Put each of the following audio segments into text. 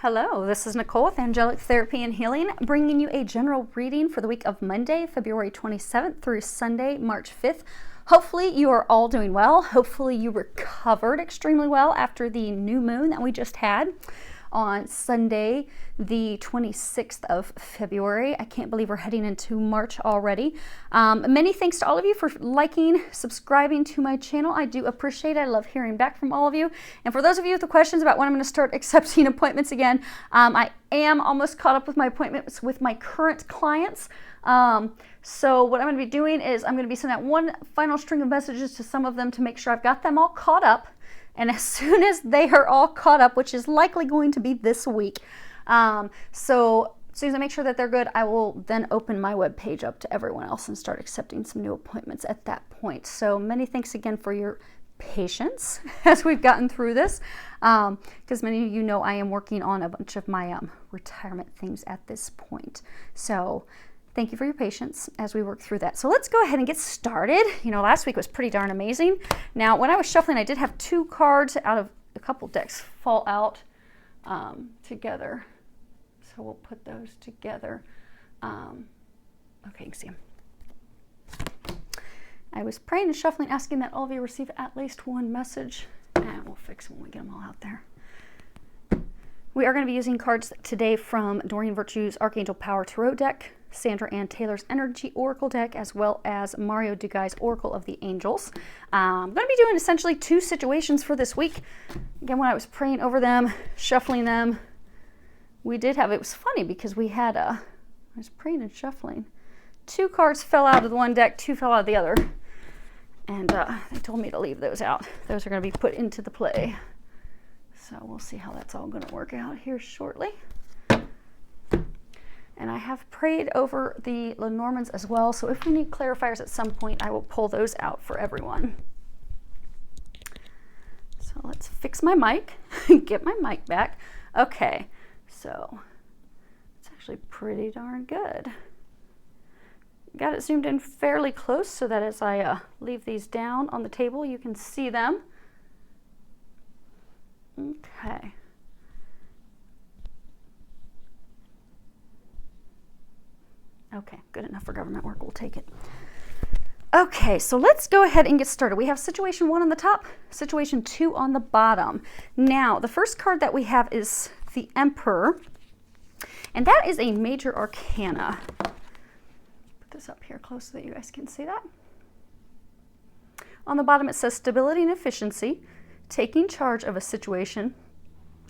Hello, this is Nicole with Angelic Therapy and Healing, bringing you a general reading for the week of Monday, February 27th through Sunday, March 5th. Hopefully you are all doing well. Hopefully you recovered extremely well after the new moon that we just had on Sunday, the 26th of February. I can't believe we're heading into March already. Many thanks to all of you for liking, subscribing to my channel. I do appreciate it. I love hearing back from all of you. And for those of you with the questions about when I'm going to start accepting appointments again, I am almost caught up with my appointments with my current clients. So what I'm going to be doing is I'm going to be sending out one final string of messages to some of them to make sure I've got them all caught up. And as soon as they are all caught up, which is likely going to be this week, so as soon as I make sure that they're good, I will then open my webpage up to everyone else and start accepting some new appointments at that point. So many thanks again for your patience as we've gotten through this, because many of you know I am working on a bunch of my retirement things at this point. So thank you for your patience as we work through that. So let's go ahead and get started. You know, last week was pretty darn amazing. Now, when I was shuffling, I did have two cards out of a couple decks fall out together. So we'll put those together. Okay, you can see them. I was praying and shuffling, asking that all of you receive at least one message. And we'll fix them when we get them all out there. We are going to be using cards today from Doreen Virtue's Archangel Power Tarot deck, Sandra Ann Taylor's Energy Oracle deck, as well as Mario Dugai's Oracle of the Angels. I'm going to be doing essentially two situations for this week. Again, when I was praying over them, shuffling them, we did have, it was funny because we had I was praying and shuffling. Two cards fell out of the one deck, two fell out of the other. And they told me to leave those out. Those are going to be put into the play. So we'll see how that's all going to work out here shortly. And I have prayed over the Lenormands as well, so if we need clarifiers at some point, I will pull those out for everyone. So let's fix my mic, get my mic back. Okay, so it's actually pretty darn good. Got it zoomed in fairly close so that as I leave these down on the table, you can see them. Okay. Okay, good enough for government work. We'll take it. Okay, so let's go ahead and get started. We have situation 1 on the top, situation 2 on the bottom. Now, the first card that we have is the Emperor, and that is a major arcana. Put this up here close so that you guys can see that. On the bottom, it says stability and efficiency, taking charge of a situation,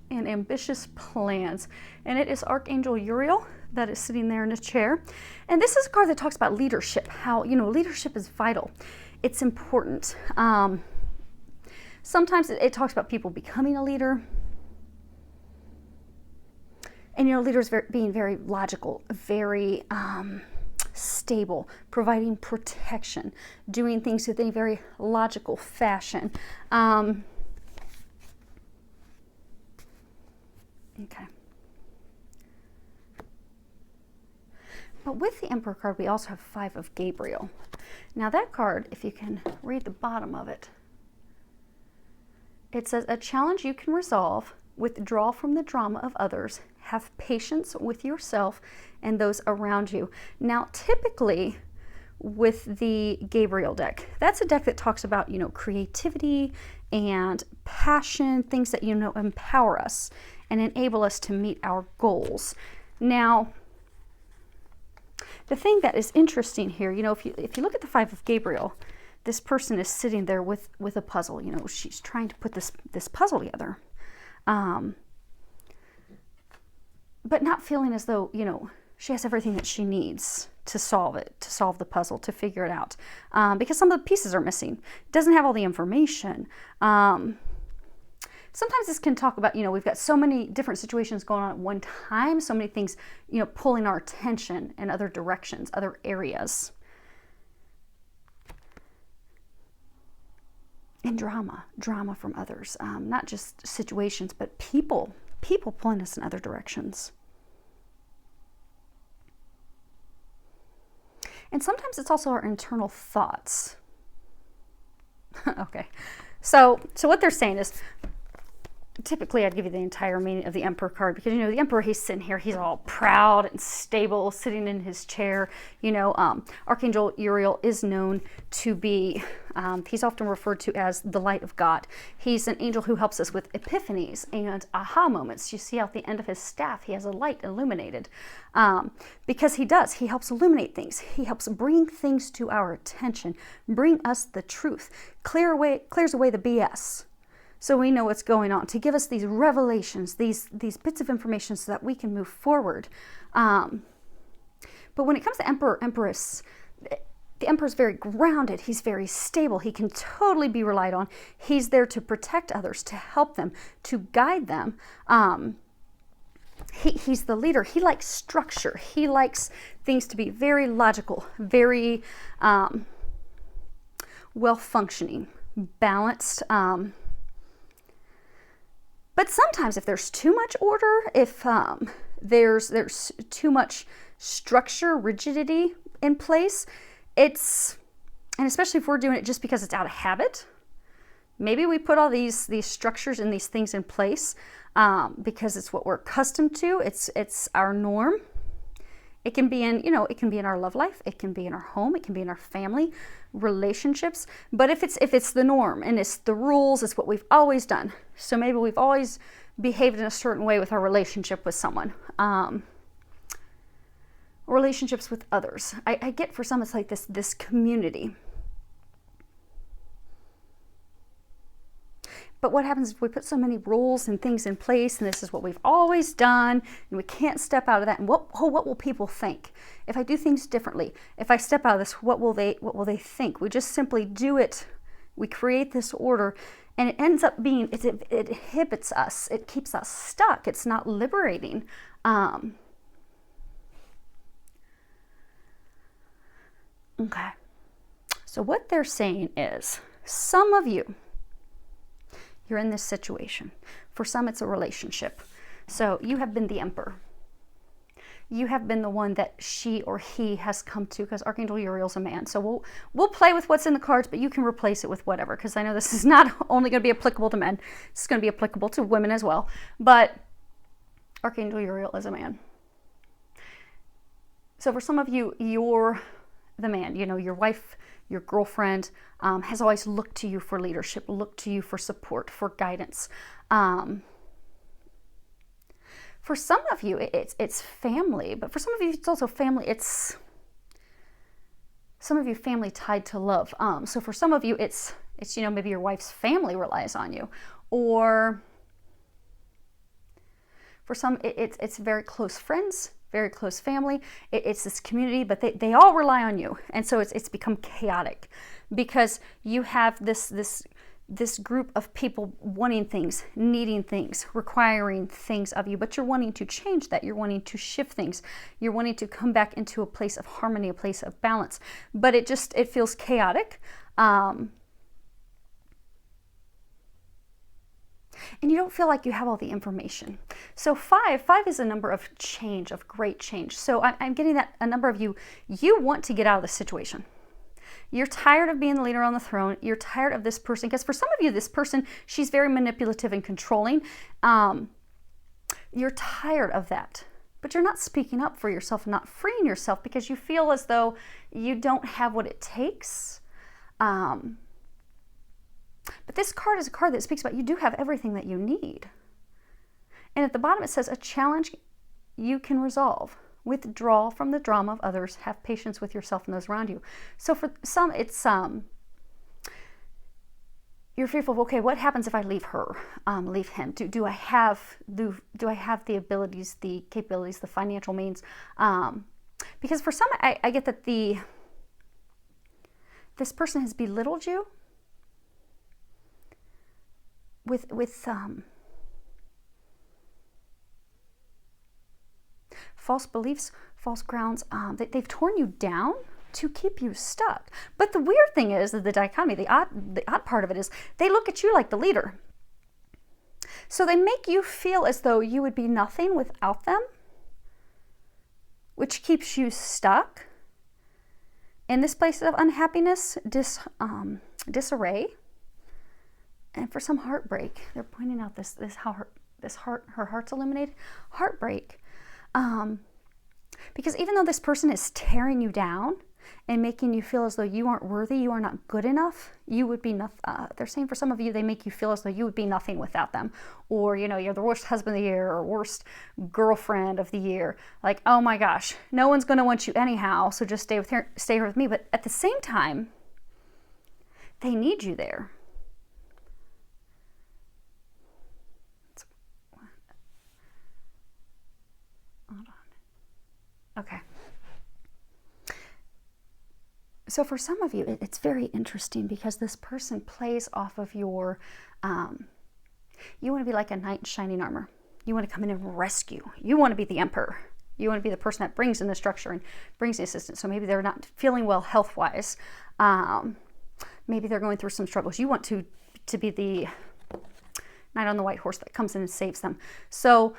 and ambitious plans. And it is Archangel Uriel that is sitting there in a chair. And this is a card that talks about leadership, how, you know, leadership is vital. It's important. Sometimes it talks about people becoming a leader. And, you know, leaders being very logical, very stable, providing protection, doing things with a very logical fashion. Okay. But with the Emperor card, we also have 5 of Gabriel. Now that card, if you can read the bottom of it, it says, a challenge you can resolve, withdraw from the drama of others, have patience with yourself and those around you. Now, typically with the Gabriel deck, that's a deck that talks about, you know, creativity and passion, things that, you know, empower us and enable us to meet our goals. Now, the thing that is interesting here, you know, if you look at the 5 of Gabriel, this person is sitting there with a puzzle. You know, she's trying to put this puzzle together, but not feeling as though, you know, she has everything that she needs to solve it, to solve the puzzle, to figure it out, because some of the pieces are missing. It doesn't have all the information. Sometimes this can talk about, you know, we've got so many different situations going on at one time, so many things, you know, pulling our attention in other directions, other areas. And drama from others, not just situations, but people pulling us in other directions. And sometimes it's also our internal thoughts. Okay, so what they're saying is, typically I'd give you the entire meaning of the Emperor card, because, the Emperor, he's sitting here, he's all proud and stable, sitting in his chair. Archangel Uriel is known to be, he's often referred to as the light of God. He's an angel who helps us with epiphanies and aha moments. You see out the end of his staff, he has a light illuminated, because he helps illuminate things. He helps bring things to our attention, bring us the truth, clears away the BS. So we know what's going on, to give us these revelations, these bits of information so that we can move forward. But when it comes to Emperor, Empress, the Emperor's very grounded. He's very stable. He can totally be relied on. He's there to protect others, to help them, to guide them. He's the leader. He likes structure. He likes things to be very logical, very well-functioning, balanced. But sometimes if there's too much order, if there's too much structure, rigidity in place, and especially if we're doing it just because it's out of habit, maybe we put all these structures and these things in place because it's what we're accustomed to. It's our norm. It can be in our love life. It can be in our home. It can be in our family relationships. But if it's the norm and it's the rules, it's what we've always done. So maybe we've always behaved in a certain way with our relationship with someone, relationships with others. I get, for some, it's like this community. But what happens if we put so many rules and things in place, and this is what we've always done, and we can't step out of that? And what will people think if I do things differently? If I step out of this, what will they think? We just simply do it. We create this order, and it ends up being, it inhibits us. It keeps us stuck. It's not liberating. Okay. So what they're saying is, some of you, you're in this situation. For some, it's a relationship. So you have been the Emperor. You have been the one that she or he has come to, because Archangel Uriel's a man. So we'll play with what's in the cards, but you can replace it with whatever, because I know this is not only going to be applicable to men. It's going to be applicable to women as well. But Archangel Uriel is a man. So for some of you, you're the man. Your wife, your girlfriend has always looked to you for leadership, looked to you for support, for guidance. For some of you, it's family, but for some of you, it's also family. Some of you, family tied to love. So for some of you, it's maybe your wife's family relies on you, or for some, it's very close friends, very close family. It's this community, but they all rely on you. And so it's become chaotic, because you have this group of people wanting things, needing things, requiring things of you, but you're wanting to change that. You're wanting to shift things. You're wanting to come back into a place of harmony, a place of balance, but it feels chaotic. And you don't feel like you have all the information. So five is a number of change, of great change. So I'm getting that a number of you want to get out of the situation. You're tired of being the leader on the throne. You're tired of this person, because for some of you, this person, she's very manipulative and controlling. You're tired of that, but you're not speaking up for yourself and not freeing yourself, because you feel as though you don't have what it takes. But this card is a card that speaks about you do have everything that you need. And at the bottom it says, a challenge you can resolve. Withdraw from the drama of others. Have patience with yourself and those around you. So for some, it's you're fearful of, okay, what happens if I leave her, leave him? Do I have the abilities, the capabilities, the financial means? Because for some, I get that this person has belittled you with false beliefs, false grounds. They've torn you down to keep you stuck. But the weird thing is that the dichotomy, the odd part of it is, they look at you like the leader. So they make you feel as though you would be nothing without them, which keeps you stuck in this place of unhappiness, disarray. And for some heartbreak, they're pointing out her heart's illuminated. Heartbreak. Because even though this person is tearing you down and making you feel as though you aren't worthy, you are not good enough, you would be nothing. They're saying for some of you, they make you feel as though you would be nothing without them. Or, you're the worst husband of the year or worst girlfriend of the year. Like, oh my gosh, no one's going to want you anyhow, so just stay here with me. But at the same time, they need you there. Hold on. Okay. So for some of you, it's very interesting because this person plays off of your, you want to be like a knight in shining armor. You want to come in and rescue. You want to be the emperor. You want to be the person that brings in the structure and brings the assistance. So maybe they're not feeling well health-wise. Maybe they're going through some struggles. You want to be the knight on the white horse that comes in and saves them. So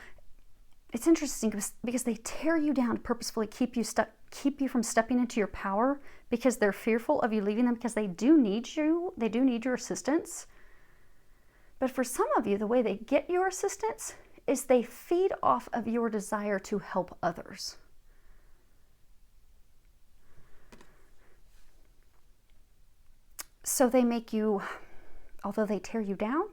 it's interesting because they tear you down to purposefully keep you from stepping into your power because they're fearful of you leaving them because they do need you. They do need your assistance. But for some of you, the way they get your assistance is they feed off of your desire to help others. So they make you, although they tear you down,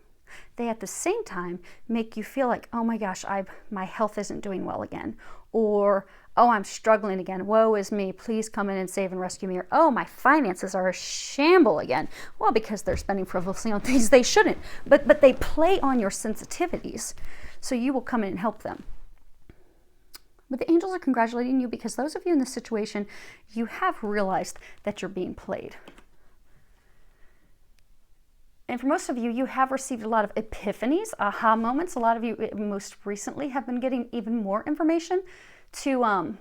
they at the same time make you feel like, oh my gosh, my health isn't doing well again. Or, oh, I'm struggling again. Woe is me. Please come in and save and rescue me. Or, oh, my finances are a shamble again. Well, because they're spending frivolously on things they shouldn't. But they play on your sensitivities. So you will come in and help them. But the angels are congratulating you because those of you in this situation, you have realized that you're being played. And for most of you, you have received a lot of epiphanies, aha moments. A lot of you most recently have been getting even more information to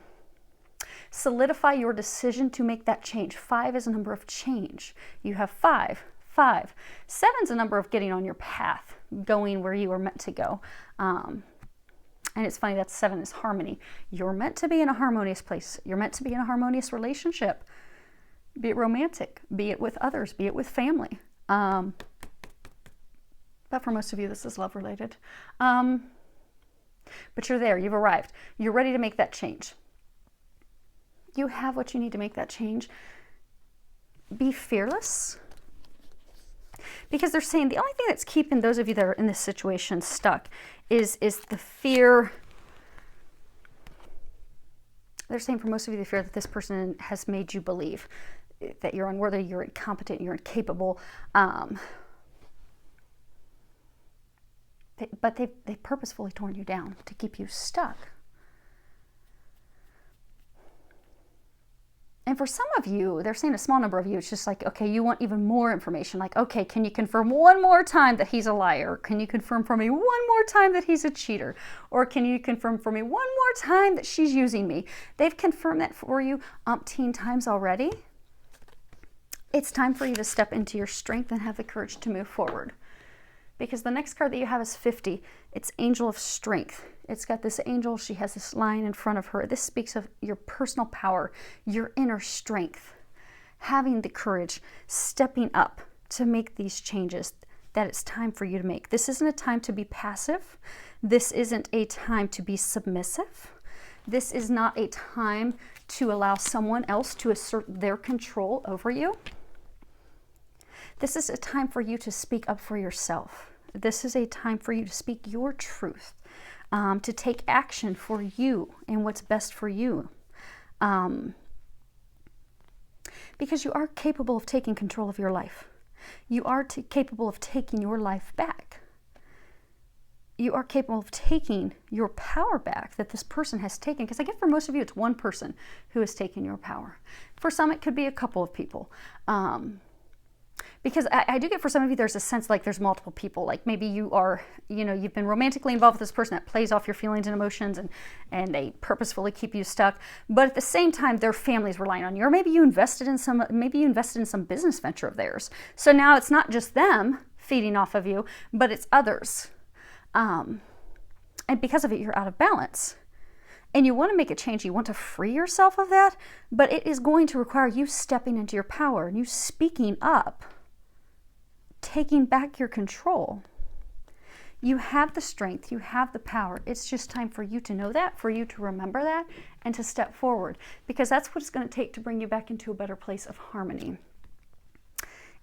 solidify your decision to make that change. 5 is a number of change. You have 5. 7 is a number of getting on your path, going where you are meant to go. And it's funny that 7 is harmony. You're meant to be in a harmonious place. You're meant to be in a harmonious relationship. Be it romantic, be it with others, be it with family. But for most of you, this is love related. But you're there, you've arrived. You're ready to make that change. You have what you need to make that change. Be fearless. Because they're saying the only thing that's keeping those of you that are in this situation stuck is the fear. They're saying for most of you, the fear that this person has made you believe that you're unworthy, you're incompetent, you're incapable. But they've purposefully torn you down to keep you stuck. And for some of you, they're saying a small number of you, it's just like, okay, you want even more information. Like, okay, can you confirm one more time that he's a liar? Can you confirm for me one more time that he's a cheater? Or can you confirm for me one more time that she's using me? They've confirmed that for you umpteen times already. It's time for you to step into your strength and have the courage to move forward. Because the next card that you have is 50. It's Angel of Strength. It's got this angel. She has this line in front of her. This speaks of your personal power, your inner strength, having the courage, stepping up to make these changes that it's time for you to make. This isn't a time to be passive. This isn't a time to be submissive. This is not a time to allow someone else to assert their control over you. This is a time for you to speak up for yourself. This is a time for you to speak your truth, to take action for you and what's best for you. Because you are capable of taking control of your life. You are capable of taking your life back. You are capable of taking your power back that this person has taken. Because I get for most of you, it's one person who has taken your power. For some, it could be a couple of people. Because I do get for some of you, there's a sense like there's multiple people. Like maybe you are, you've been romantically involved with this person that plays off your feelings and emotions and they purposefully keep you stuck. But at the same time, their family's relying on you. Or maybe you invested in some business venture of theirs. So now it's not just them feeding off of you, but it's others. And because of it, you're out of balance. And you want to make a change. You want to free yourself of that. But it is going to require you stepping into your power and you speaking up. taking back your control. You have the strength, you have the power. It's just time for you to know that, for you to remember that, and to step forward, because that's what it's going to take to bring you back into a better place of harmony.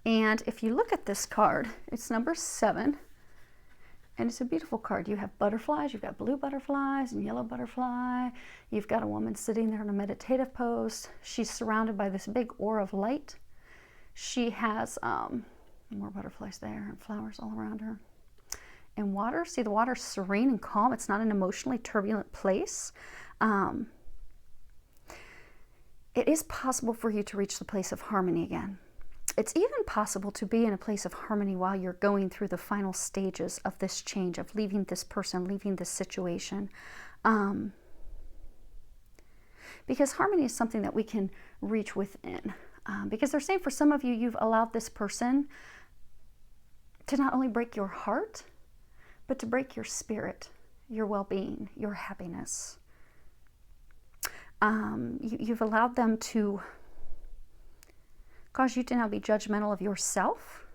And if you look at this card, it's number 7, and it's a beautiful card. You have butterflies, you've got blue butterflies and yellow butterfly. You've got a woman sitting there in a meditative pose. She's surrounded by this big aura of light. She has more butterflies there and flowers all around her. And water, see, the water's serene and calm. It's not an emotionally turbulent place. It is possible for you to reach the place of harmony again. It's even possible to be in a place of harmony while you're going through the final stages of this change, of leaving this person, leaving this situation. Because harmony is something that we can reach within. Because they're saying for some of you, you've allowed this person to not only break your heart, but to break your spirit, your well-being, your happiness. You've allowed them to cause you to now be judgmental of yourself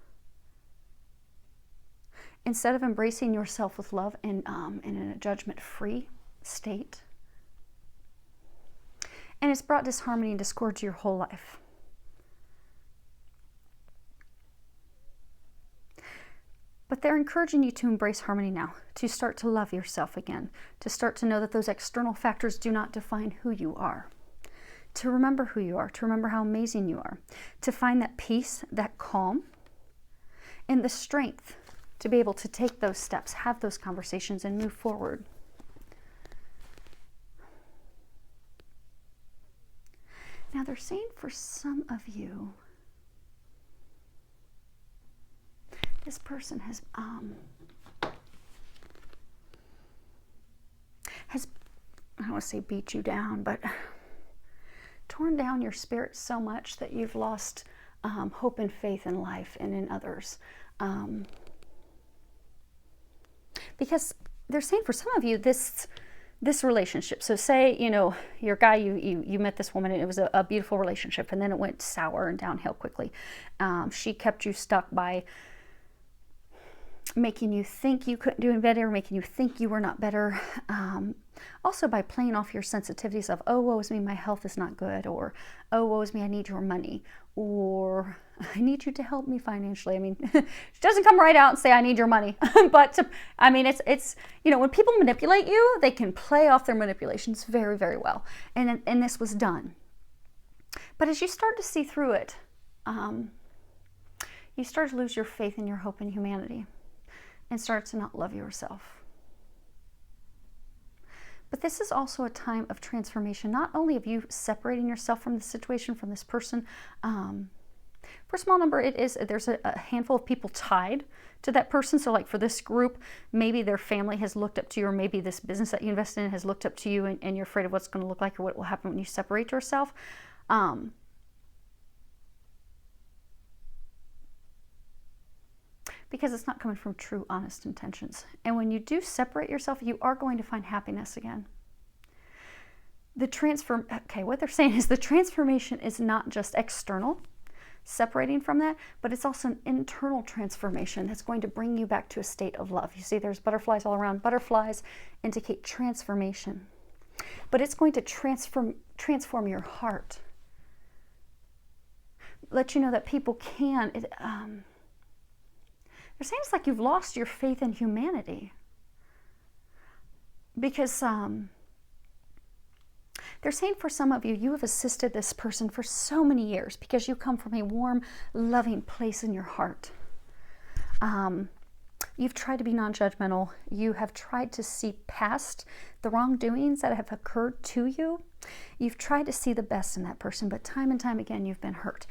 instead of embracing yourself with love and in a judgment-free state. And it's brought disharmony and discord to your whole life. But they're encouraging you to embrace harmony now, to start to love yourself again, to start to know that those external factors do not define who you are, to remember who you are, to remember how amazing you are, to find that peace, that calm, and the strength to be able to take those steps, have those conversations, and move forward. Now they're saying for some of you, this person has I don't want to say beat you down, but torn down your spirit so much that you've lost hope and faith in life and in others. Because they're saying for some of you, this relationship, so say, you know, your guy, you met this woman and it was a beautiful relationship, and then it went sour and downhill quickly. She kept you stuck by making you think you couldn't do any better, making you think you were not better. Also by playing off your sensitivities of, oh, woe is me, my health is not good, or, oh, woe is me, I need your money, or I need you to help me financially. I mean, she doesn't come right out and say, I need your money. But, I mean, it's, you know, when people manipulate you, they can play off their manipulations very, very well. And this was done. But as you start to see through it, you start to lose your faith and your hope in humanity, and start to not love yourself. But this is also a time of transformation, not only of you separating yourself from the situation, from this person. For a small number, there's a handful of people tied to that person. So like for this group, maybe their family has looked up to you, or maybe this business that you invested in has looked up to you, and you're afraid of what's going to look like or what will happen when you separate yourself. Because it's not coming from true, honest intentions. And when you do separate yourself, you are going to find happiness again. What they're saying is the transformation is not just external, separating from that, but it's also an internal transformation that's going to bring you back to a state of love. You see, there's butterflies all around. Butterflies indicate transformation, but it's going to transform your heart. Let you know that people can. They're saying it's like you've lost your faith in humanity, because they're saying for some of you, you have assisted this person for so many years because you come from a warm, loving place in your heart. You've tried to be non-judgmental. You have tried to see past the wrongdoings that have occurred to you. You've tried to see the best in that person, but time and time again, you've been hurt.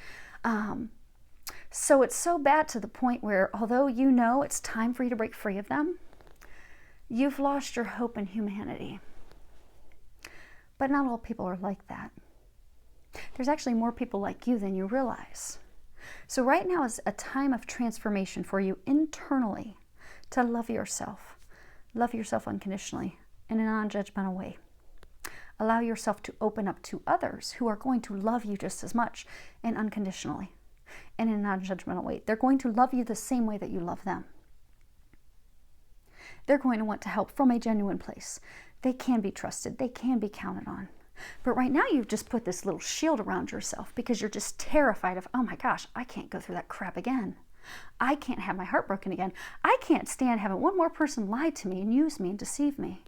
So it's so bad to the point where, although you know it's time for you to break free of them, you've lost your hope in humanity. But not all people are like that. There's actually more people like you than you realize. So right now is a time of transformation for you internally to love yourself unconditionally in a non-judgmental way. Allow yourself to open up to others who are going to love you just as much and unconditionally. and in a non-judgmental way. They're going to love you the same way that you love them. They're going to want to help from a genuine place. They can be trusted. They can be counted on. But right now you've just put this little shield around yourself because you're just terrified of, oh my gosh, I can't go through that crap again. I can't have my heart broken again. I can't stand having one more person lie to me and use me and deceive me.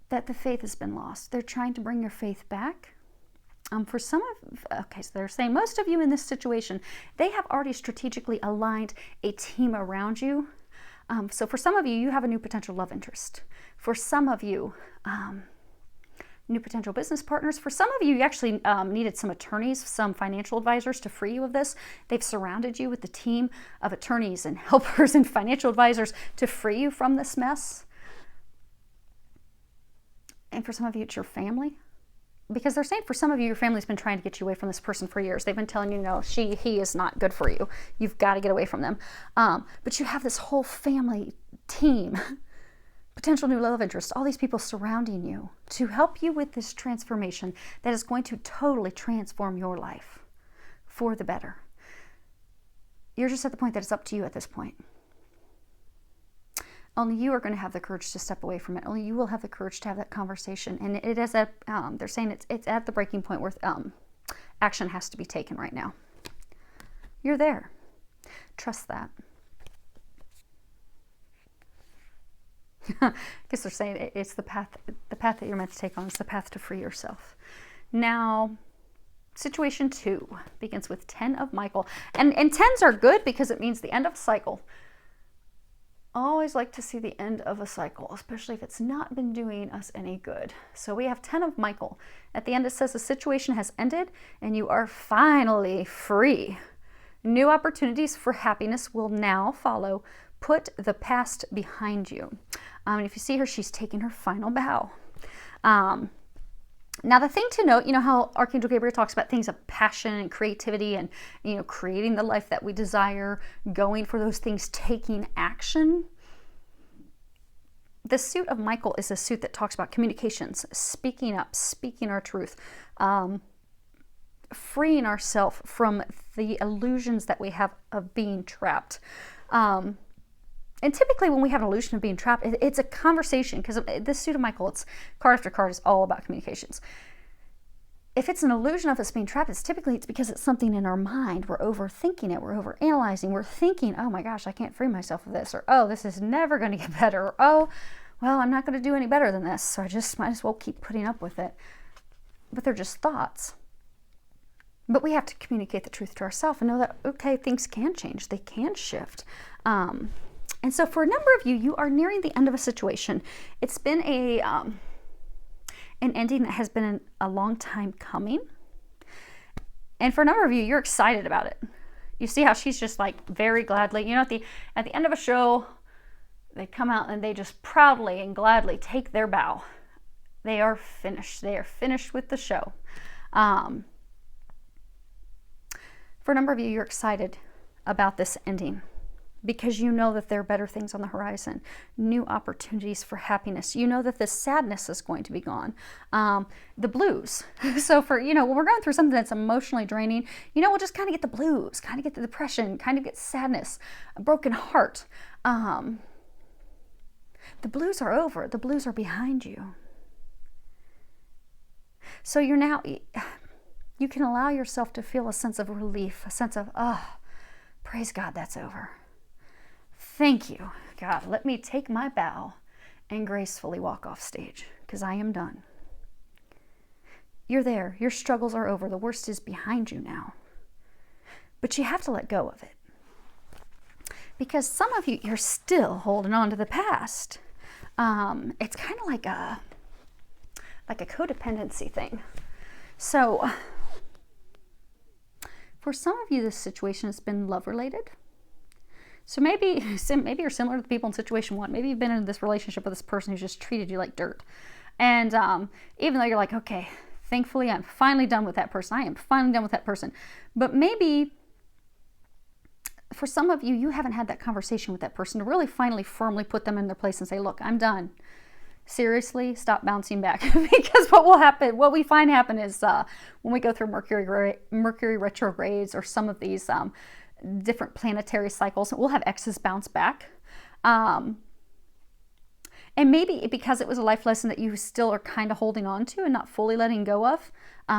That the faith has been lost. They're trying to bring your faith back. For some of, so they're saying most of you in this situation, they have already strategically aligned a team around you. So for some of you, you have a new potential love interest. For some of you, new potential business partners. For some of you, you actually needed some attorneys, some financial advisors to free you of this. They've surrounded you with the team of attorneys and helpers and financial advisors to free you from this mess. And for some of you, it's your family. Because they're saying for some of you, your family's been trying to get you away from this person for years. They've been telling you, no, he is not good for you. You've got to get away from them. But you have this whole family team, potential new love interest, all these people surrounding you to help you with this transformation that is going to totally transform your life for the better. You're just at the point that it's up to you at this point. Only you are going to have the courage to step away from it. Only you will have the courage to have that conversation. And it is at, they're saying it's at the breaking point where action has to be taken right now. You're there. Trust that. I guess they're saying it's the path that you're meant to take on. It's the path to free yourself. Now, situation 2 begins with 10 of Michael. And 10s are good because it means the end of a cycle. Always like to see the end of a cycle, especially if it's not been doing us any good. So we have 10 of Michael. At the end, it says the situation has ended and you are finally free. New opportunities for happiness will now follow. Put the past behind you. And if you see her, she's taking her final bow. Now, the thing to note, you know how Archangel Gabriel talks about things of passion and creativity and, you know, creating the life that we desire, going for those things, taking action. The suit of Michael is a suit that talks about communications, speaking up, speaking our truth, freeing ourselves from the illusions that we have of being trapped. And typically when we have an illusion of being trapped, it's a conversation, because this suit of Michael, it's card after card, is all about communications. If it's an illusion of us being trapped, it's because it's something in our mind. We're overthinking it. We're overanalyzing. We're thinking, oh my gosh, I can't free myself of this. Or, oh, this is never going to get better. Or, oh, well, I'm not going to do any better than this. So I just might as well keep putting up with it. But they're just thoughts. But we have to communicate the truth to ourselves and know that, okay, things can change. They can shift. And so for a number of you, you are nearing the end of a situation. It's been an ending that has been a long time coming. And for a number of you, you're excited about it. You see how she's just like very gladly, you know, at the end of a show, they come out and they just proudly and gladly take their bow. They are finished. They are finished with the show. For a number of you, you're excited about this ending, because you know that there are better things on the horizon, new opportunities for happiness. You know that the sadness is going to be gone, the blues. So for, you know, when we're going through something that's emotionally draining, you know, we'll just kind of get the blues, kind of get the depression, kind of get sadness, a broken heart. The blues are over. The blues are behind you. So you're now, you can allow yourself to feel a sense of relief, a sense of, oh, praise God, that's over. Thank you, God. Let me take my bow and gracefully walk off stage, because I am done. You're there. Your struggles are over. The worst is behind you now. But you have to let go of it. Because some of you, you're still holding on to the past. It's kind of like a codependency thing. So for some of you, this situation has been love-related. So maybe you're similar to the people in situation 1. Maybe you've been in this relationship with this person who's just treated you like dirt. And even though you're like, okay, thankfully I'm finally done with that person. I am finally done with that person. But maybe for some of you, you haven't had that conversation with that person to really finally firmly put them in their place and say, look, I'm done. seriously, stop bouncing back. Because what we find happen is when we go through Mercury retrogrades or some of these different planetary cycles, we'll have exes bounce back. And maybe because it was a life lesson that you still are kind of holding on to and not fully letting go of,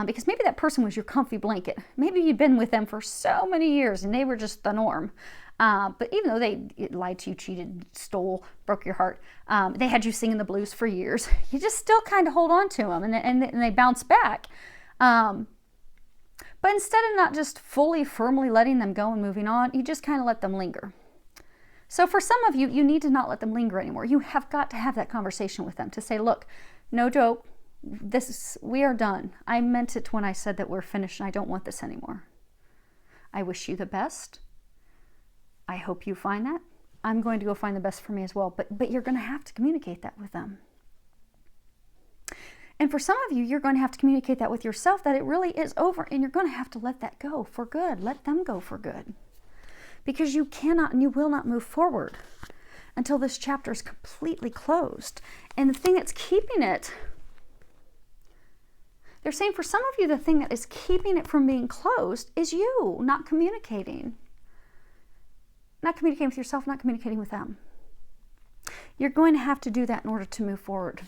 because maybe that person was your comfy blanket. Maybe you'd been with them for so many years and they were just the norm. But even though they lied to you, cheated, stole, broke your heart, they had you singing the blues for years, you just still kind of hold on to them and they bounce back. But instead of not just fully, firmly letting them go and moving on, you just kind of let them linger. So for some of you, you need to not let them linger anymore. You have got to have that conversation with them to say, look, no joke, we are done. I meant it when I said that we're finished and I don't want this anymore. I wish you the best. I hope you find that. I'm going to go find the best for me as well. But you're going to have to communicate that with them. And for some of you, you're going to have to communicate that with yourself, that it really is over, and you're going to have to let that go for good. Let them go for good. Because you cannot and you will not move forward until this chapter is completely closed. And the thing that's keeping it, they're saying for some of you, the thing that is keeping it from being closed is you not communicating. Not communicating with yourself, not communicating with them. You're going to have to do that in order to move forward.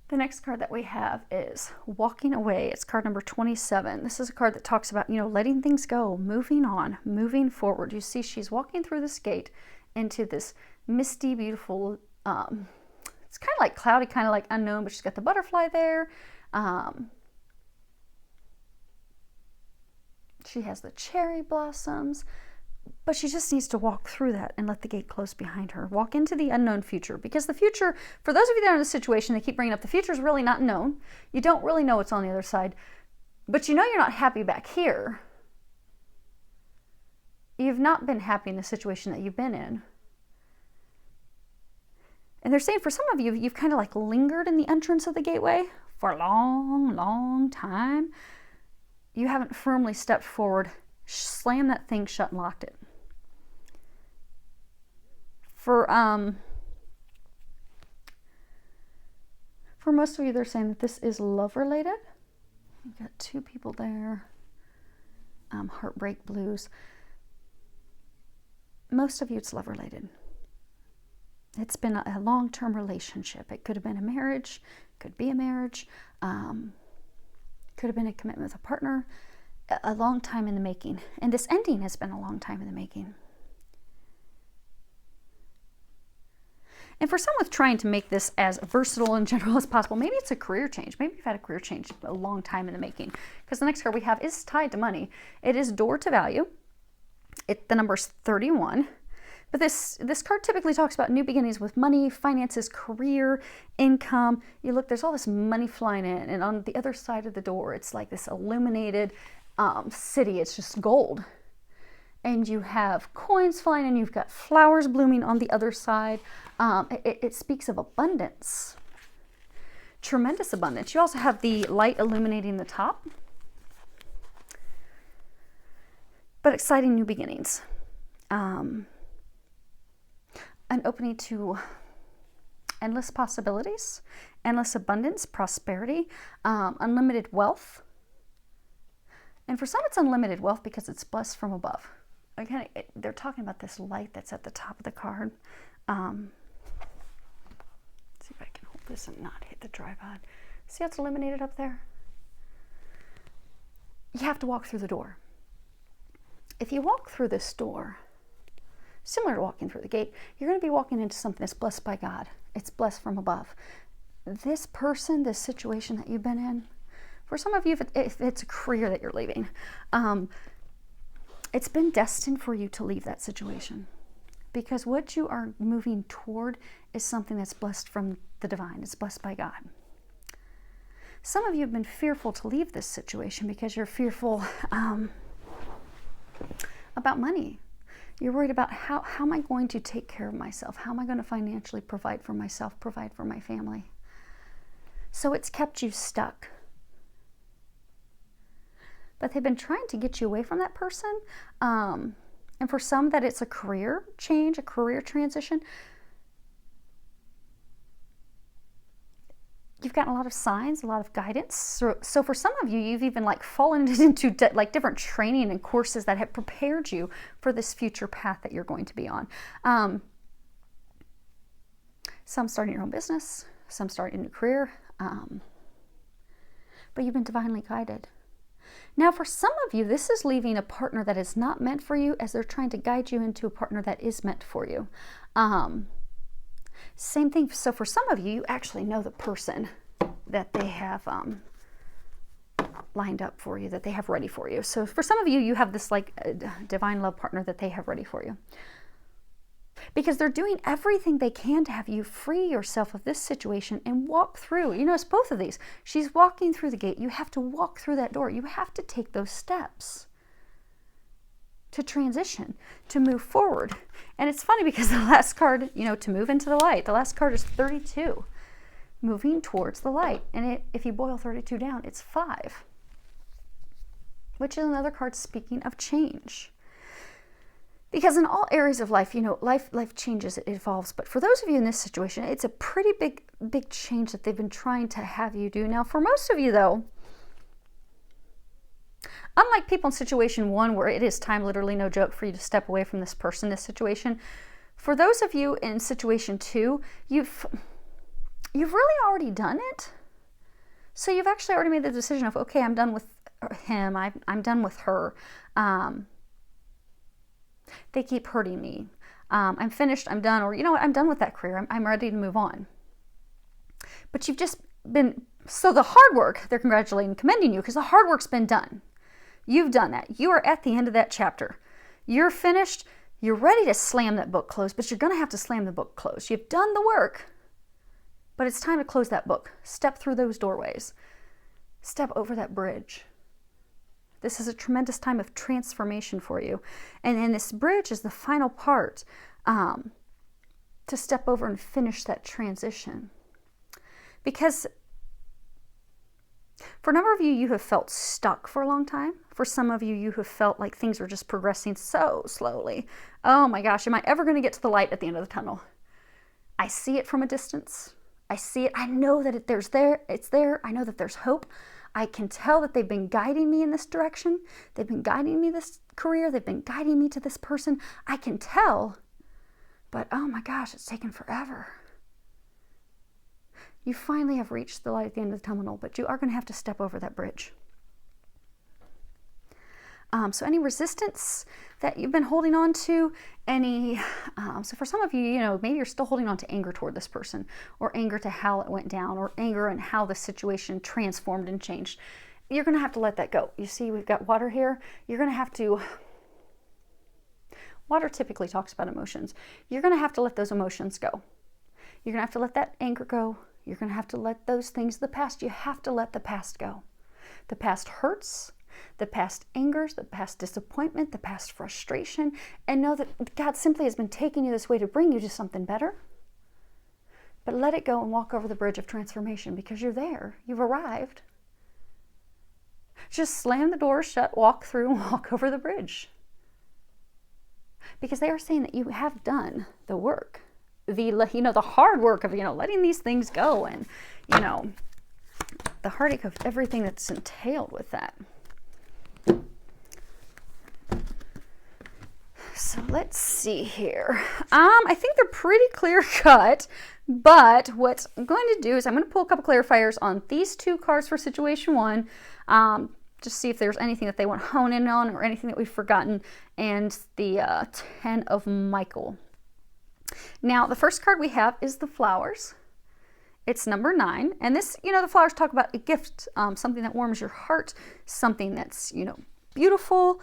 The next card that we have is Walking Away. It's card number 27. This is a card that talks about, letting things go, moving on, moving forward. You see she's walking through this gate into this misty, beautiful, it's kind of like cloudy, kind of like unknown, but she's got the butterfly there. She has the cherry blossoms. But she just needs to walk through that and let the gate close behind her. Walk into the unknown future. Because the future, for those of you that are in this situation, they keep bringing up the future is really not known. You don't really know what's on the other side. But you're not happy back here. You've not been happy in the situation that you've been in. And they're saying for some of you, you've kind of like lingered in the entrance of the gateway for a long, long time. You haven't firmly stepped forward, slammed that thing shut and locked it. For most of you, they're saying that this is love related. You've got two people there. Heartbreak blues. Most of you, it's love related. It's been a long-term relationship. It could have been a marriage, could be a marriage, could have been a commitment with a partner. A long time in the making. And this ending has been a long time in the making. And for some with trying to make this as versatile and general as possible, maybe it's a career change. Maybe you've had a career change a long time in the making. Because the next card we have is tied to money. It is door to value. The number's 31. But this card typically talks about new beginnings with money, finances, career, income. You look, there's all this money flying in. And on the other side of the door, it's like this illuminated city. It's just gold. And you have coins flying and you've got flowers blooming on the other side. It speaks of abundance. Tremendous abundance. You also have the light illuminating the top. But exciting new beginnings. An opening to endless possibilities, endless abundance, prosperity, unlimited wealth. And for some, it's unlimited wealth because it's blessed from above. Again, they're talking about this light that's at the top of the card. Let's see if I can hold this and not hit the tripod. See how it's illuminated up there? You have to walk through the door. If you walk through this door, similar to walking through the gate, you're going to be walking into something that's blessed by God. It's blessed from above. This person, this situation that you've been in, for some of you, if it's a career that you're leaving, it's been destined for you to leave that situation. Because what you are moving toward is something that's blessed from the divine. It's blessed by God. Some of you have been fearful to leave this situation because you're fearful about money. You're worried about how am I going to take care of myself? How am I going to financially provide for myself, provide for my family? So it's kept you stuck. But they've been trying to get you away from that person. And for some that it's a career change, a career transition. You've gotten a lot of signs, a lot of guidance. So for some of you, you've even like fallen into like different training and courses that have prepared you for this future path that you're going to be on. Some starting your own business, some starting a new career, but you've been divinely guided. Now, for some of you, this is leaving a partner that is not meant for you as they're trying to guide you into a partner that is meant for you. Same thing. So for some of you, you actually know the person that they have lined up for you, that they have ready for you. So for some of you, you have this like divine love partner that they have ready for you. Because they're doing everything they can to have you free yourself of this situation and walk through. You notice both of these. She's walking through the gate. You have to walk through that door. You have to take those steps to transition, to move forward. And it's funny because the last card, to move into the light, the last card is 32, moving towards the light. And if you boil 32 down, it's 5, which is another card speaking of change. Because in all areas of life, life changes, it evolves. But for those of you in this situation, it's a pretty big change that they've been trying to have you do. Now, for most of you, though, unlike people in situation 1, where it is time, literally no joke, for you to step away from this person, this situation, for those of you in situation 2, you've really already done it. So you've actually already made the decision of, okay, I'm done with him, I'm done with her. They keep hurting me. I'm finished, I'm done, or you know what, I'm done with that career. I'm ready to move on. But you've just been, so the hard work, they're congratulating and commending you because the hard work's been done. You've done that. You are at the end of that chapter. You're finished. You're ready to slam that book closed, but you're going to have to slam the book closed. You've done the work, but it's time to close that book. Step through those doorways. Step over that bridge. This is a tremendous time of transformation for you. And this bridge is the final part to step over and finish that transition. Because for a number of you, you have felt stuck for a long time. For some of you, you have felt like things are just progressing so slowly. Oh my gosh, am I ever going to get to the light at the end of the tunnel? I see it from a distance. I see it. I know that it's there. I know that there's hope. I can tell that they've been guiding me in this direction. They've been guiding me this career. They've been guiding me to this person. I can tell, but oh my gosh, it's taken forever. You finally have reached the light at the end of the tunnel, but you are going to have to step over that bridge. So any resistance that you've been holding on to, so for some of you, maybe you're still holding on to anger toward this person, or anger to how it went down, or anger and how the situation transformed and changed. You're going to have to let that go. You see, we've got water here. You're going to have to, water typically talks about emotions. You're going to have to let those emotions go. You're going to have to let that anger go. You're going to have to let those things of the past, you have to let the past go. The past hurts, the past angers, the past disappointment, the past frustration, and know that God simply has been taking you this way to bring you to something better. But let it go and walk over the bridge of transformation because you're there. You've arrived. Just slam the door shut, walk through, and walk over the bridge. Because they are saying that you have done the work. The hard work of, letting these things go and, the heartache of everything that's entailed with that. So let's see here. I think they're pretty clear cut, but what I'm going to do is I'm going to pull a couple clarifiers on these 2 cards for situation 1. Just see if there's anything that they want to hone in on or anything that we've forgotten. And the 10 of Michael. Now, the first card we have is the flowers. It's number 9. And this, the flowers talk about a gift, something that warms your heart, something that's, beautiful.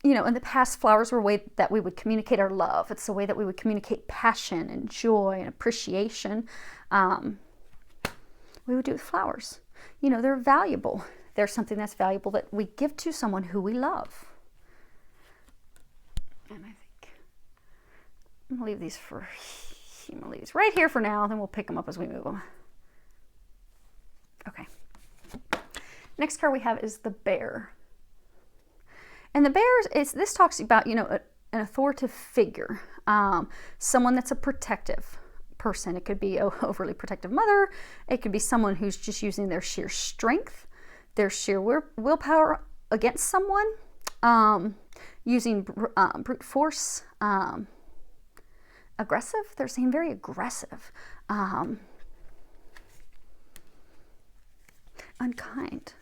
In the past, flowers were a way that we would communicate our love. It's a way that we would communicate passion and joy and appreciation. We would do with flowers. They're valuable. They're something that's valuable that we give to someone who we love. And I think I'm going to leave these right here for now, then we'll pick them up as we move them. Okay. Next card we have is the bear. And the bears, this talks about, an authoritative figure, someone that's a protective person. It could be an overly protective mother. It could be someone who's just using their sheer strength, their sheer willpower against someone, using brute force, aggressive. They're saying very aggressive, unkind.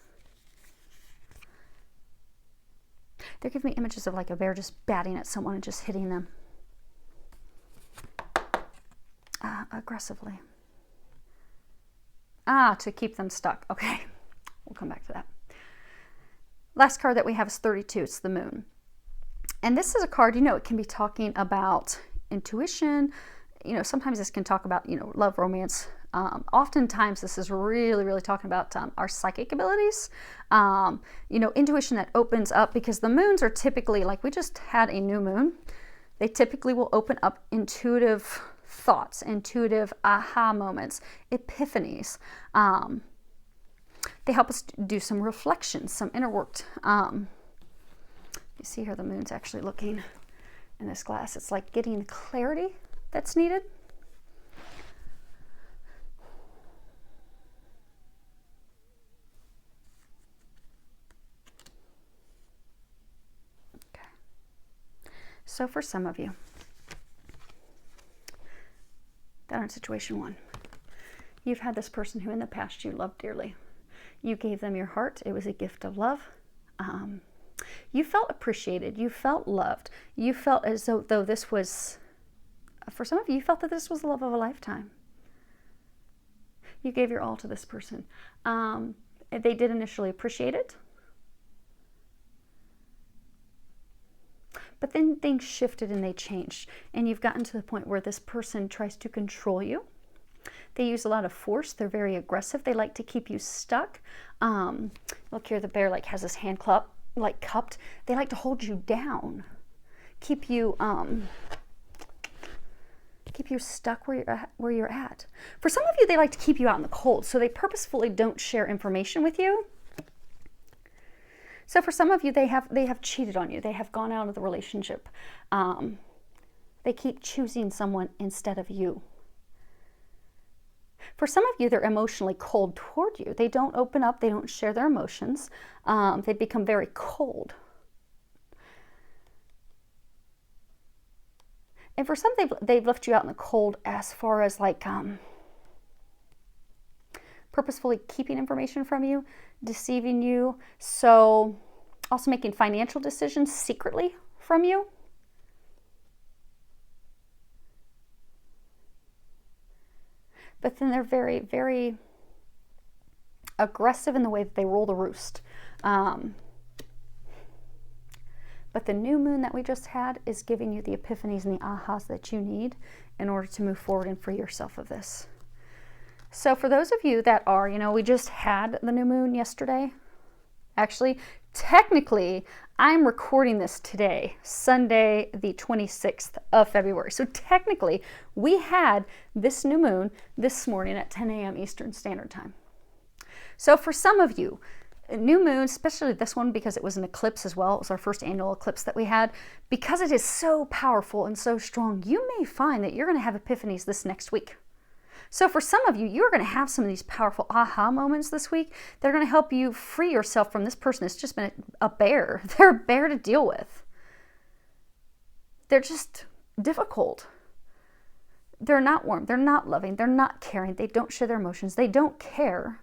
They're giving me images of like a bear just batting at someone and just hitting them aggressively. To keep them stuck. Okay, we'll come back to that. Last card that we have is 32. It's the moon. And this is a card, it can be talking about intuition. Sometimes this can talk about, love, romance. Oftentimes this is really, really talking about our psychic abilities. Intuition that opens up, because the moons are typically, like we just had a new moon, they typically will open up intuitive thoughts, intuitive aha moments, epiphanies. They help us do some reflection, some inner work. You see here the moon's actually looking in this glass. It's like getting the clarity that's needed. Okay. So for some of you that are in situation 1, you've had this person who in the past you loved dearly. You gave them your heart. It was a gift of love. You felt appreciated. You felt loved. You felt as though this was, for some of you, you felt that this was the love of a lifetime. You gave your all to this person. They did initially appreciate it. But then things shifted and they changed. And you've gotten to the point where this person tries to control you. They use a lot of force. They're very aggressive. They like to keep you stuck. Look here, the bear has his hand cupped. They like to hold you down, keep you stuck where you're at. For some of you, they like to keep you out in the cold, so they purposefully don't share information with you. So for some of you, they have cheated on you. They have gone out of the relationship. They keep choosing someone instead of you. For some of you, they're emotionally cold toward you. They don't open up. They don't share their emotions. They become very cold. And for some, they've left you out in the cold as far as purposefully keeping information from you, deceiving you. So also making financial decisions secretly from you. But then they're very, very aggressive in the way that they roll the roost. But the new moon that we just had is giving you the epiphanies and the ahas that you need in order to move forward and free yourself of this. So for those of you that are, we just had the new moon yesterday. Actually, technically, I'm recording this today, Sunday, the 26th of February. So technically, we had this new moon this morning at 10 a.m. Eastern Standard Time. So for some of you, new moon, especially this one because it was an eclipse as well, it was our first annual eclipse that we had, because it is so powerful and so strong, you may find that you're going to have epiphanies this next week. So for some of you, you're going to have some of these powerful aha moments this week. They're going to help you free yourself from this person that's just been a bear. They're a bear to deal with. They're just difficult. They're not warm. They're not loving. They're not caring. They don't share their emotions. They don't care.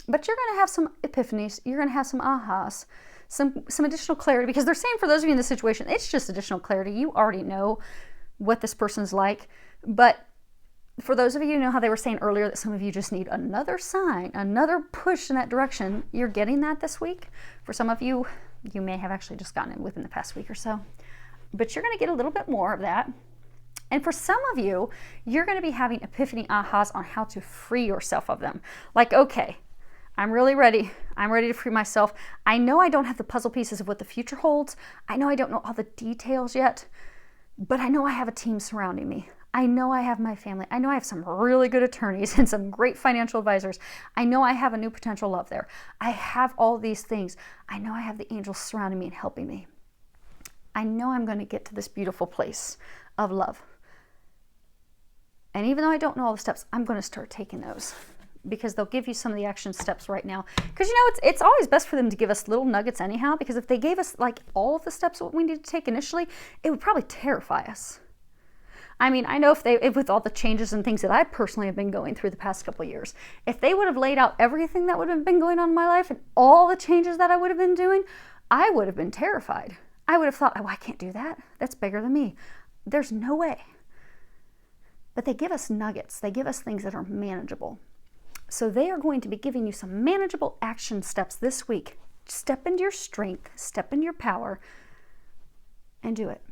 But you're going to have some epiphanies. You're going to have some ahas, some additional clarity, because they're saying for those of you in this situation, it's just additional clarity. You already know what this person's like. But for those of you who know how they were saying earlier that some of you just need another sign, another push in that direction, you're getting that this week. For some of you, you may have actually just gotten it within the past week or so. But you're going to get a little bit more of that. And for some of you, you're going to be having epiphany ahas on how to free yourself of them. Like, okay, I'm really ready. I'm ready to free myself. I know I don't have the puzzle pieces of what the future holds. I know I don't know all the details yet. But I know I have a team surrounding me. I know I have my family. I know I have some really good attorneys and some great financial advisors. I know I have a new potential love there. I have all these things. I know I have the angels surrounding me and helping me. I know I'm going to get to this beautiful place of love. And even though I don't know all the steps, I'm going to start taking those, because they'll give you some of the action steps right now. Because, you know, it's always best for them to give us little nuggets anyhow, because if they gave us like all of the steps what we need to take initially, it would probably terrify us. I mean, I know if with all the changes and things that I personally have been going through the past couple of years, if they would have laid out everything that would have been going on in my life and all the changes that I would have been doing, I would have been terrified. I would have thought, oh, I can't do that. That's bigger than me. There's no way. But they give us nuggets. They give us things that are manageable. So they are going to be giving you some manageable action steps this week. Step into your strength, step into your power, and do it.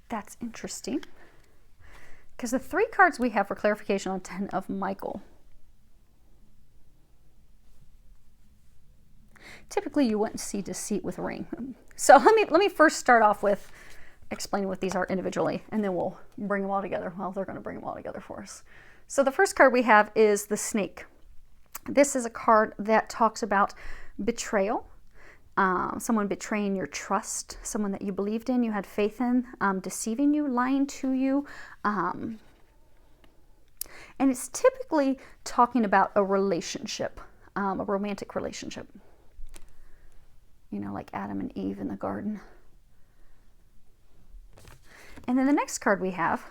That's interesting, because the 3 cards we have for clarification on 10 of Michael. Typically, you wouldn't see deceit with ring. So let me first start off with explaining what these are individually, and then we'll bring them all together. Well, they're going to bring them all together for us. So the first card we have is the snake. This is a card that talks about betrayal. Someone betraying your trust, someone that you believed in, you had faith in, deceiving you, lying to you. And it's typically talking about a relationship, a romantic relationship. You know, like Adam and Eve in the garden. And then the next card we have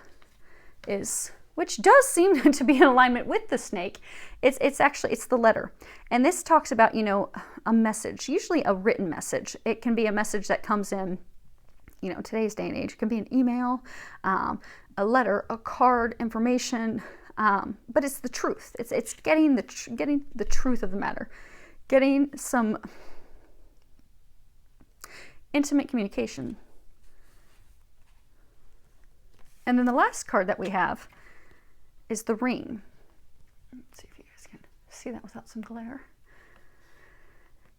is, which does seem to be in alignment with the snake. It's the letter. And this talks about, you know, a message, usually a written message. It can be a message that comes in, you know, today's day and age. It can be an email, a letter, a card, information, but it's the truth. It's getting the truth of the matter, getting some intimate communication. And then the last card that we have is the ring. Let's see if you guys can see that without some glare.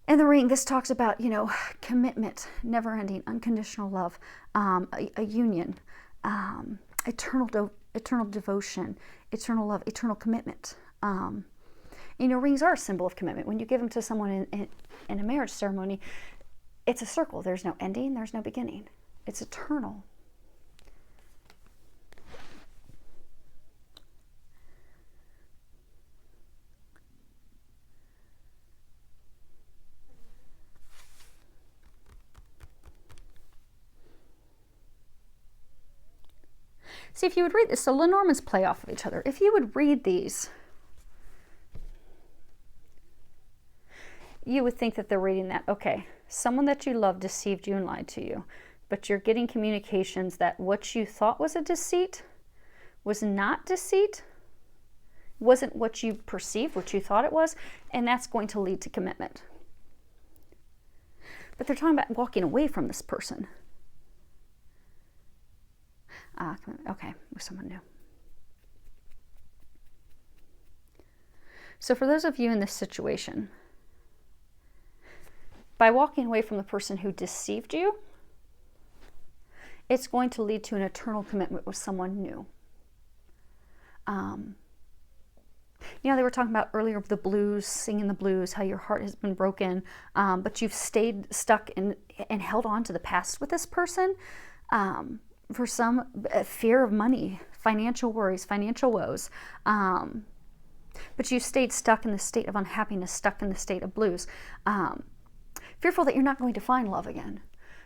And the ring, this talks about, you know, commitment, never-ending, unconditional love, a union, eternal devotion, eternal love, eternal commitment. You know, rings are a symbol of commitment. When you give them to someone in a marriage ceremony, it's a circle. There's no ending, there's no beginning. It's eternal. See, if you would read this, so Lenormands play off of each other. If you would read these, you would think that they're reading that, okay, someone that you love deceived you and lied to you, but you're getting communications that what you thought was a deceit was not deceit, wasn't what you perceived, what you thought it was, and that's going to lead to commitment. But they're talking about walking away from this person. Okay, with someone new. So for those of you in this situation, by walking away from the person who deceived you, it's going to lead to an eternal commitment with someone new. You know, they were talking about earlier the blues, singing the blues, how your heart has been broken, but you've stayed stuck and held on to the past with this person. For some, fear of money, financial worries, financial woes. But you stayed stuck in the state of unhappiness, stuck in the state of blues. Fearful that you're not going to find love again.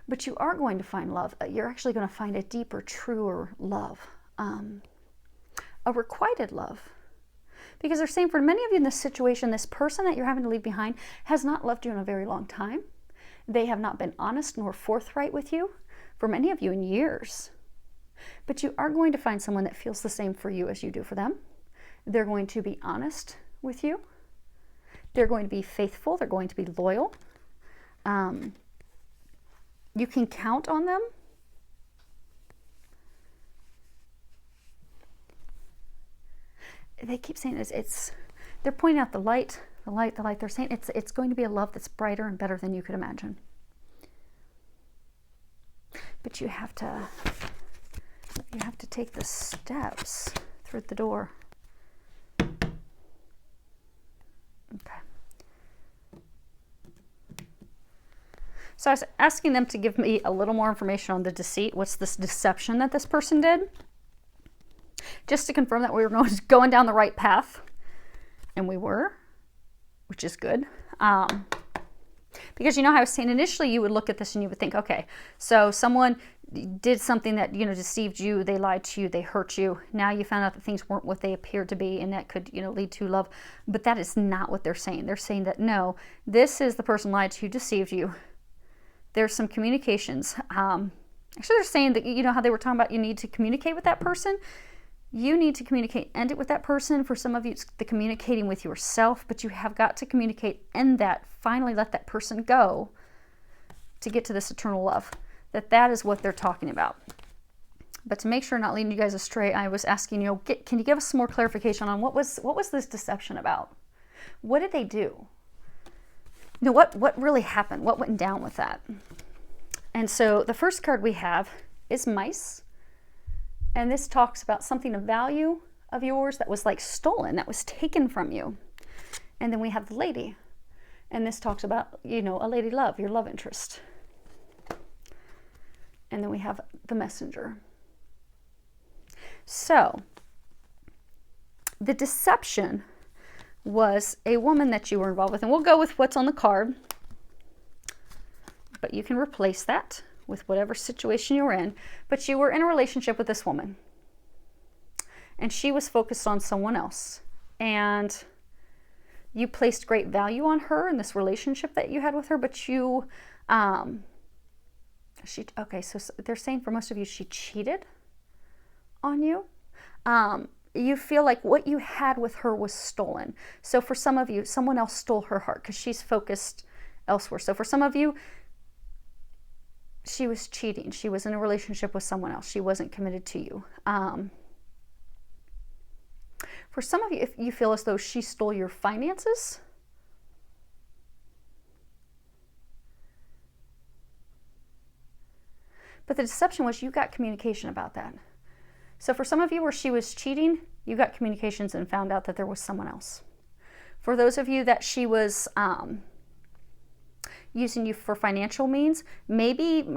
But you are going to find love. You're actually going to find a deeper, truer love. A requited love. Because they're saying for many of you in this situation, this person that you're having to leave behind has not loved you in a very long time. They have not been honest nor forthright with you. For many of you in years. But you are going to find someone that feels the same for you as you do for them. They're going to be honest with you. They're going to be faithful. They're going to be loyal. You can count on them. They keep saying they're pointing out the light, The light. They're saying it's going to be a love that's brighter and better than you could imagine. But you have to take the steps through the door. Okay. So I was asking them to give me a little more information on the deceit. What's this deception that this person did? Just to confirm that we were going down the right path. And we were, which is good. Because you know how I was saying initially you would look at this and you would think, okay, so someone did something that, deceived you, they lied to you, they hurt you. Now you found out that things weren't what they appeared to be, and that could, lead to love. But that is not what they're saying. They're saying that, no, this is the person lied to you, deceived you. There's some communications. Actually, they're saying that, how they were talking about you need to communicate with that person. You need to communicate, end it with that person. For some of you, it's the communicating with yourself, but you have got to communicate, end that, finally let that person go to get to this eternal love. That is what they're talking about. But to make sure I'm not leading you guys astray, I was asking, can you give us some more clarification on what was this deception about? What did they do? What really happened? What went down with that? And so the first card we have is mice. And this talks about something of value of yours that was like stolen, that was taken from you. And then we have the lady. And this talks about, a lady love, your love interest. And then we have the messenger. So the deception was a woman that you were involved with. And we'll go with what's on the card. But you can replace that with whatever situation you were in. But you were in a relationship with this woman. And she was focused on someone else. And you placed great value on her in this relationship that you had with her. But you, so they're saying for most of you, she cheated on you. You feel like what you had with her was stolen. So for some of you, someone else stole her heart because she's focused elsewhere. So for some of you, she was cheating. She was in a relationship with someone else. She wasn't committed to you. For some of you, if you feel as though she stole your finances, but the deception was you got communication about that. So for some of you where she was cheating, you got communications and found out that there was someone else. For those of you that she was using you for financial means, maybe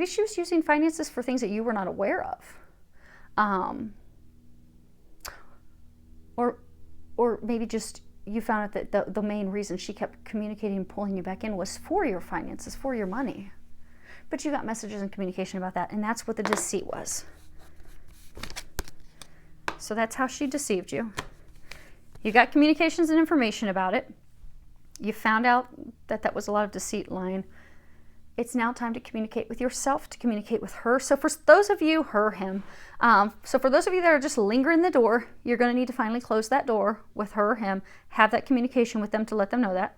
she was using finances for things that you were not aware of. Or maybe just you found out that the main reason she kept communicating and pulling you back in was for your finances, for your money. But you got messages and communication about that, and that's what the deceit was. So that's how she deceived you. You got communications and information about it. You found out that was a lot of deceit lying. It's now time to communicate with yourself, to communicate with her. So for those of you, her, him. So for those of you that are just lingering the door, you're going to need to finally close that door with her or him. Have that communication with them to let them know that.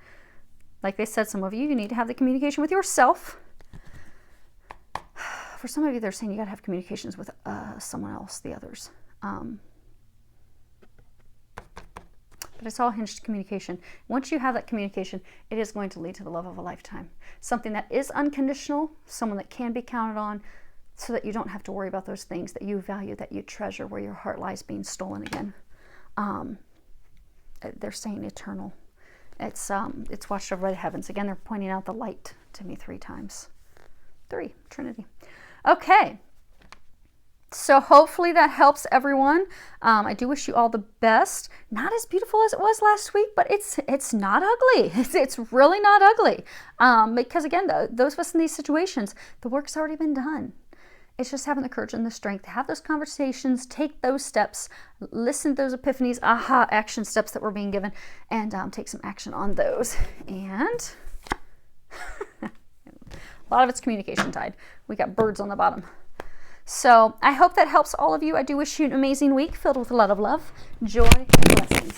Like they said, some of you need to have the communication with yourself. For some of you, they're saying you got to have communications with someone else, the others. But it's all hinged communication. Once you have that communication, it is going to lead to the love of a lifetime. Something that is unconditional, someone that can be counted on, so that you don't have to worry about those things that you value, that you treasure, where your heart lies being stolen again. They're saying eternal. It's watched over the heavens. Again, they're pointing out the light to me 3 times. 3, Trinity. Okay. So hopefully that helps everyone. I do wish you all the best. Not as beautiful as it was last week, but it's not ugly. It's really not ugly. Because again, those of us in these situations, the work's already been done. It's just having the courage and the strength to have those conversations, take those steps, listen to those epiphanies, action steps that were being given, and take some action on those. And a lot of it's communication tied. We got birds on the bottom. So I hope that helps all of you. I do wish you an amazing week filled with a lot of love, joy, and blessings.